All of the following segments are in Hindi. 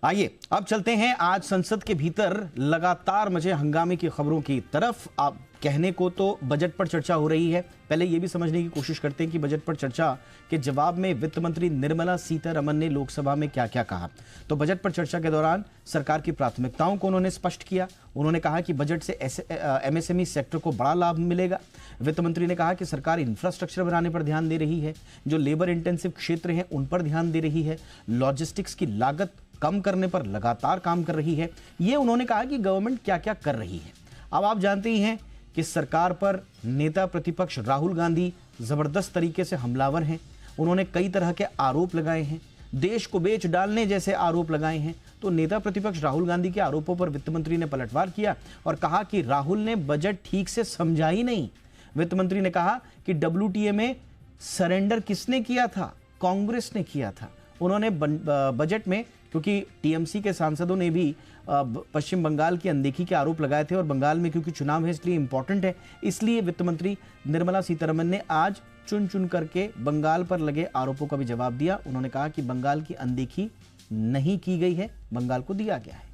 आइए अब चलते हैं आज संसद के भीतर लगातार मचे हंगामे की खबरों की तरफ। आप कहने को तो बजट पर चर्चा हो रही है, पहले ये भी समझने की कोशिश करते हैं कि बजट पर चर्चा के जवाब में वित्त मंत्री निर्मला सीतारमण ने लोकसभा में क्या क्या कहा। तो बजट पर चर्चा के दौरान सरकार की प्राथमिकताओं को उन्होंने स्पष्ट किया। उन्होंने कहा कि बजट से एमएसएमई सेक्टर को बड़ा लाभ मिलेगा। वित्त मंत्री ने कहा कि सरकार इंफ्रास्ट्रक्चर बनाने पर ध्यान दे रही है, जो लेबर इंटेंसिव क्षेत्र हैं उन पर ध्यान दे रही है, लॉजिस्टिक्स की लागत कम करने पर लगातार काम कर रही है। ये उन्होंने कहा कि गवर्नमेंट क्या क्या कर रही है। अब आप जानते ही हैं कि सरकार पर नेता प्रतिपक्ष राहुल गांधी जबरदस्त तरीके से हमलावर हैं। उन्होंने कई तरह के आरोप लगाए हैं, देश को बेच डालने जैसे आरोप लगाए हैं। तो नेता प्रतिपक्ष राहुल गांधी के आरोपों पर वित्त मंत्री ने पलटवार किया और कहा कि राहुल ने बजट ठीक से समझा ही नहीं। वित्त मंत्री ने कहा कि WTA में सरेंडर किसने किया था? कांग्रेस ने किया था। उन्होंने बजट में, क्योंकि टीएमसी के सांसदों ने भी पश्चिम बंगाल की अनदेखी के आरोप लगाए थे और बंगाल में क्योंकि चुनाव है इसलिए इंपॉर्टेंट है, इसलिए वित्त मंत्री निर्मला सीतारमण ने आज चुन चुन करके बंगाल पर लगे आरोपों का भी जवाब दिया। उन्होंने कहा कि बंगाल की अनदेखी नहीं की गई है, बंगाल को दिया गया है।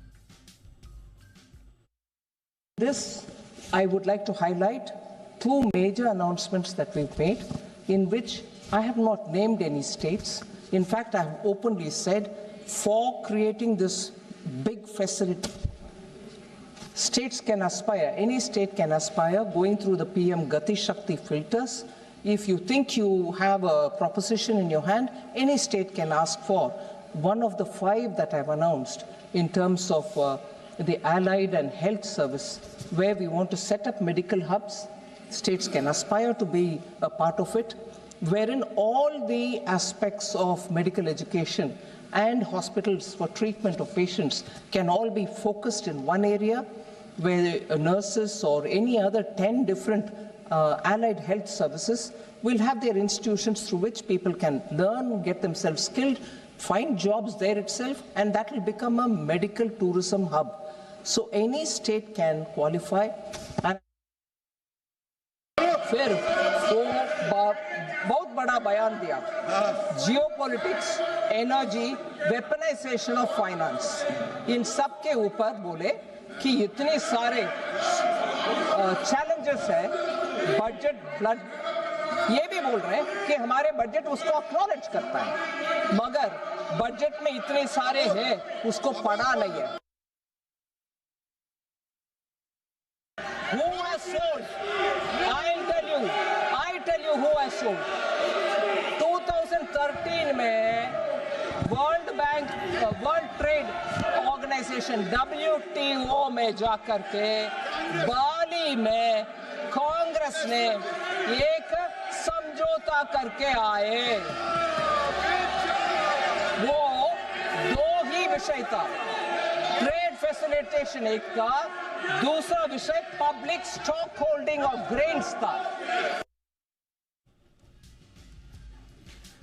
This I would like to highlight two major announcements that we've made, in which I have not named any states. In fact, I have openly said, for creating this big facility, states can aspire, any state can aspire, going through the PM Gati Shakti filters. If you think you have a proposition in your hand, any state can ask for one of the 5 that I've announced in terms of the allied and health service, where we want to set up medical hubs. States can aspire to be a part of it, wherein all the aspects of medical education and hospitals for treatment of patients can all be focused in one area, where nurses or any other 10 different allied health services will have their institutions through which people can learn, get themselves skilled, find jobs there itself, and that will become a medical tourism hub. So any state can qualify. And फिर वो बहुत बड़ा बयान दिया, geopolitics, energy, weaponisation of finance, इन सब के ऊपर बोले कि इतने सारे चैलेंजेस हैं, बजट ब्लड, ये भी बोल रहे हैं कि हमारे बजट उसको एक्नॉलेज करता है, मगर बजट में इतने सारे हैं उसको पढ़ा नहीं है। Who has sold? I tell you who has sold. 2013 में World Bank, World Trade Organization WTO में जाकर के बाली में कांग्रेस ने एक समझौता करके आए। वो 2 ही विषय था, ट्रेड फैसिलिटेशन एक था, दूसरा विषय public stock holding of grains था।